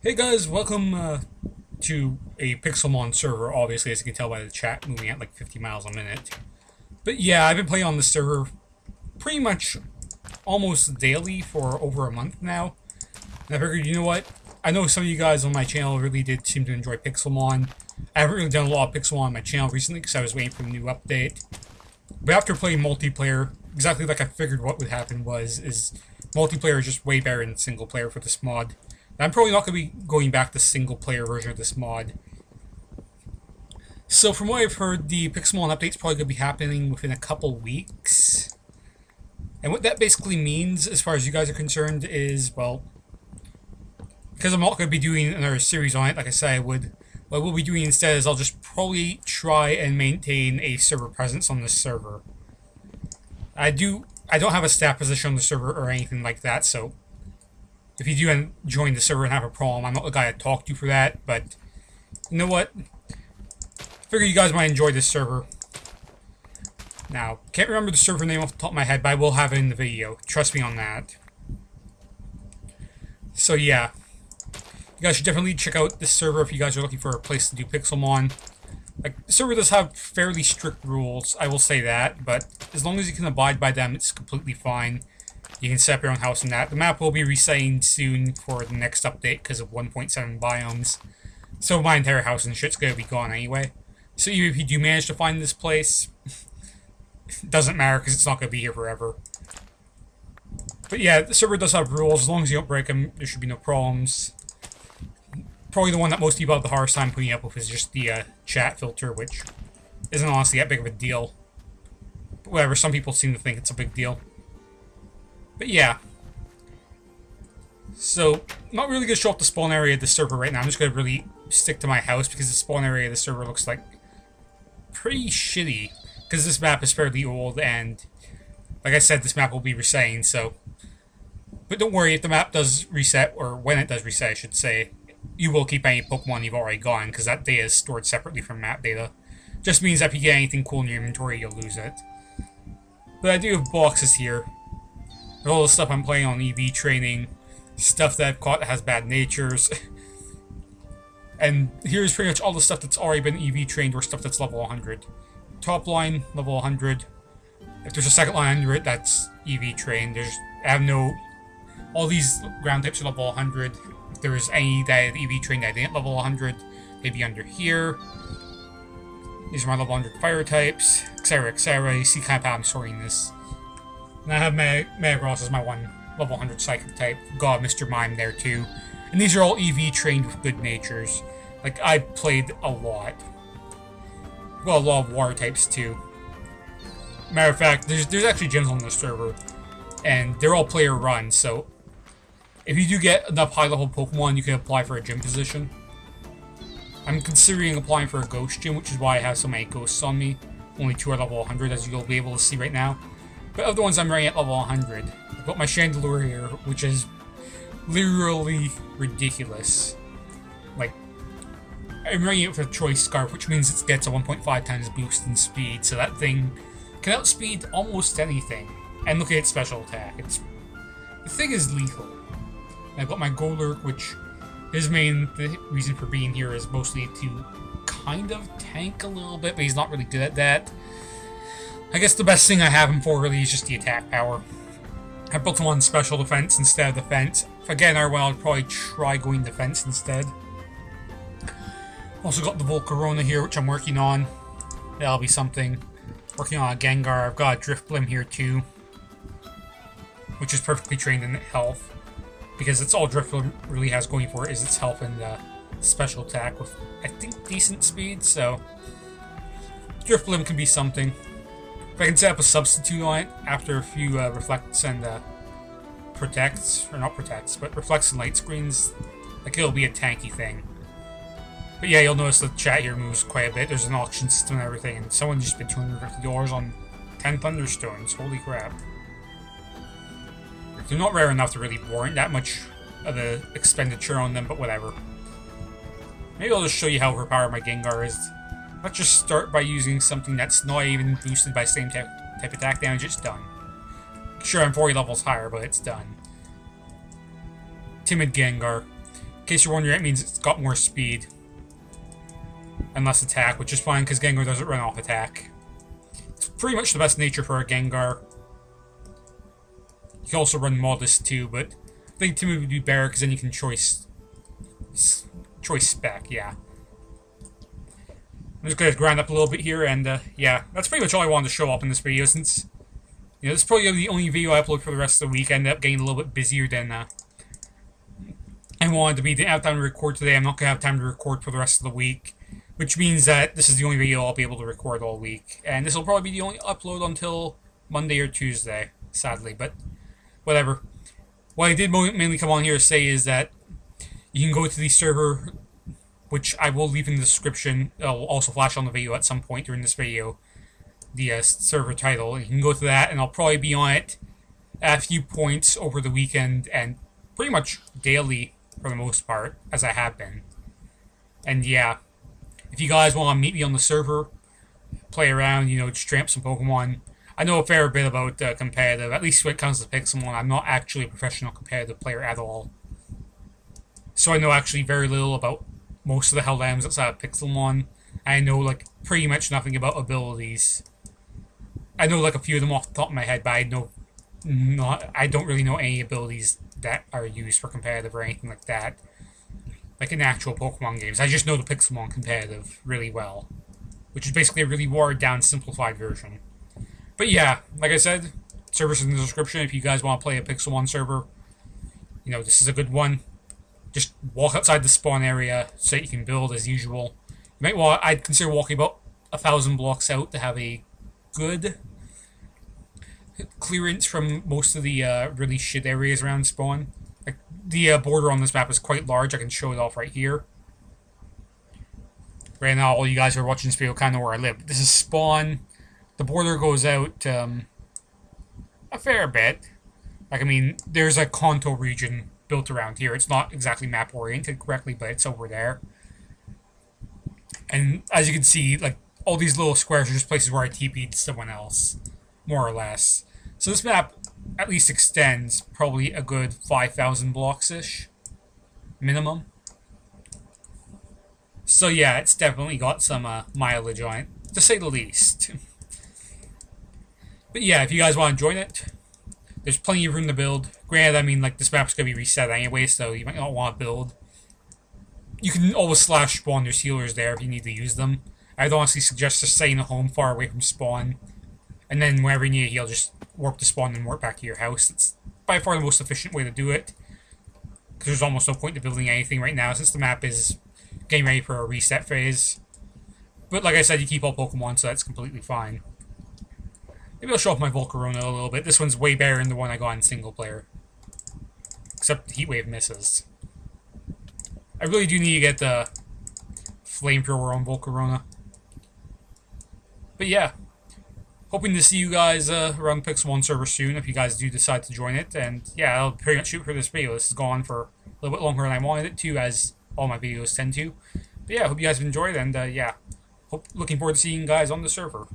Hey guys, welcome to a Pixelmon server, obviously, as you can tell by the chat moving at like 50 miles a minute. But yeah, I've been playing on this server pretty much almost daily for over a month now. And I figured, you know what? I know some of you guys on my channel really did seem to enjoy Pixelmon. I haven't really done a lot of Pixelmon on my channel recently because I was waiting for the new update. But after playing multiplayer, exactly like I figured what would happen is multiplayer is just way better than single player for this mod. I'm probably not going to be going back to single player version of this mod. So from what I've heard, the Pixelmon update's probably going to be happening within a couple weeks. And what that basically means, as far as you guys are concerned, is, well, because I'm not going to be doing another series on it, like I said I would, what we'll be doing instead is I'll just probably try and maintain a server presence on this server. I don't have a staff position on the server or anything like that, so if you do join the server and have a problem, I'm not the guy to talk to for that, but you know what? Figure you guys might enjoy this server. Now, can't remember the server name off the top of my head, but I will have it in the video. Trust me on that. So yeah, you guys should definitely check out this server if you guys are looking for a place to do Pixelmon. Like, the server does have fairly strict rules, I will say that, but as long as you can abide by them, it's completely fine. You can set up your own house and that. The map will be resetting soon for the next update because of 1.7 biomes. So my entire house and shit's gonna be gone anyway. So even if you do manage to find this place, it doesn't matter because it's not gonna be here forever. But yeah, the server does have rules. As long as you don't break them, there should be no problems. Probably the one that most people have the hardest time putting up with is just the chat filter, which isn't honestly that big of a deal. But whatever, some people seem to think it's a big deal. But yeah. So, not really going to show off the spawn area of the server right now. I'm just going to really stick to my house because the spawn area of the server looks like pretty shitty. Because this map is fairly old and, like I said, this map will be resetting, so. But don't worry, if the map does reset, or when it does reset, I should say, you will keep any Pokemon you've already gotten because that data is stored separately from map data. Just means that if you get anything cool in your inventory, you'll lose it. But I do have boxes here. All the stuff I'm playing on EV training, stuff that I've caught that has bad natures. And here's pretty much all the stuff that's already been EV trained or stuff that's level 100. Top line, level 100. If there's a second line under it, that's EV trained. All these ground types are level 100. If there's any that I EV trained that didn't level 100, they'd be under here. These are my level 100 fire types, etc, etc. You see kind of how I'm sorting this. And I have Metagross as my one level 100 Psychic type. Got Mr. Mime there too. And these are all EV trained with good natures. Like, I've played a lot. Well, a lot of water types too. Matter of fact, there's actually gyms on this server. And they're all player run, so if you do get enough high level Pokemon, you can apply for a gym position. I'm considering applying for a ghost gym, which is why I have so many ghosts on me. Only 2 are level 100, as you'll be able to see right now. But of the ones I'm running at level 100, I've got my Chandelure here, which is literally ridiculous. Like, I'm running it with Choice Scarf, which means it gets a 1.5 times boost in speed, so that thing can outspeed almost anything. And look at its special attack. The thing is lethal. And I've got my Golurk, which his main reason for being here is mostly to kind of tank a little bit, but he's not really good at that. I guess the best thing I have him for really is just the attack power. I built him on special defense instead of defense. If I get another one, I'll probably try going defense instead. Also got the Volcarona here, which I'm working on. That'll be something. Working on a Gengar. I've got a Drifblim here too, which is perfectly trained in health. Because it's all Drifblim really has going for it is its health and special attack with, I think, decent speed, so Drifblim can be something. If I can set up a substitute on it after a few reflects and protects, or not protects, but reflects and light screens, like it'll be a tanky thing. But yeah, you'll notice the chat here moves quite a bit. There's an auction system and everything, and someone just spent $250 on 10 Thunderstones. Holy crap. They're not rare enough to really warrant that much of the expenditure on them, but whatever. Maybe I'll just show you how overpowered my Gengar is. Let's just start by using something that's not even boosted by same type attack damage. It's done. Sure, I'm 40 levels higher, but it's done. Timid Gengar. In case you're wondering, it means it's got more speed and less attack, which is fine because Gengar doesn't run off attack. It's pretty much the best nature for a Gengar. You can also run Modest too, but I think Timid would be better because then you can choice spec, yeah. I'm just going to grind up a little bit here, and yeah, that's pretty much all I wanted to show up in this video, since, you know, this is probably the only video I upload for the rest of the week. I ended up getting a little bit busier than I wanted to be. Didn't have time to record today. I'm not going to have time to record for the rest of the week, which means that this is the only video I'll be able to record all week. And this will probably be the only upload until Monday or Tuesday, sadly, but whatever. What I did mainly come on here to say is that you can go to the server, which I will leave in the description. It'll also flash on the video at some point during this video, the server title. You can go to that, and I'll probably be on it at a few points over the weekend, and pretty much daily for the most part, as I have been. And yeah, if you guys want to meet me on the server, play around, you know, just tramp some Pokemon. I know a fair bit about competitive, at least when it comes to Pixelmon. I'm not actually a professional competitive player at all. So I know actually very little about most of the Helldivers outside of Pixelmon. I know, like, pretty much nothing about abilities. I know, like, a few of them off the top of my head, but I don't really know any abilities that are used for competitive or anything like that. Like in actual Pokemon games. I just know the Pixelmon competitive really well, which is basically a really watered down, simplified version. But yeah, like I said, server's in the description. If you guys want to play a Pixelmon server, you know, this is a good one. Just walk outside the spawn area so that you can build as usual. I'd consider walking about 1,000 blocks out to have a good clearance from most of the really shit areas around spawn. Like, the border on this map is quite large. I can show it off right here. Right now, all you guys who are watching this video kind of know where I live. This is spawn. The border goes out a fair bit. Like, I mean, there's a Kanto region built around here. It's not exactly map oriented correctly, but it's over there. And as you can see, like, all these little squares are just places where I TP'd someone else, more or less. So this map at least extends probably a good 5,000 blocks-ish, minimum. So yeah, it's definitely got some mileage on it, to say the least. But yeah, if you guys want to join it, there's plenty of room to build. Granted, I mean, like, this map's going to be reset anyway, so you might not want to build. You can always slash spawn your sealers there if you need to use them. I'd honestly suggest just staying at home far away from spawn. And then whenever you need to heal, just warp to spawn and warp back to your house. It's by far the most efficient way to do it. Because there's almost no point to building anything right now, since the map is getting ready for a reset phase. But like I said, you keep all Pokemon, so that's completely fine. Maybe I'll show off my Volcarona a little bit. This one's way better than the one I got in single player. Except the Heat Wave misses. I really do need to get the Flamethrower on Volcarona. But yeah, hoping to see you guys around the Pixelmon server soon if you guys do decide to join it. And yeah, I'll pretty much shoot for this video. This has gone for a little bit longer than I wanted it to, as all my videos tend to. But yeah, I hope you guys have enjoyed, and yeah, looking forward to seeing you guys on the server.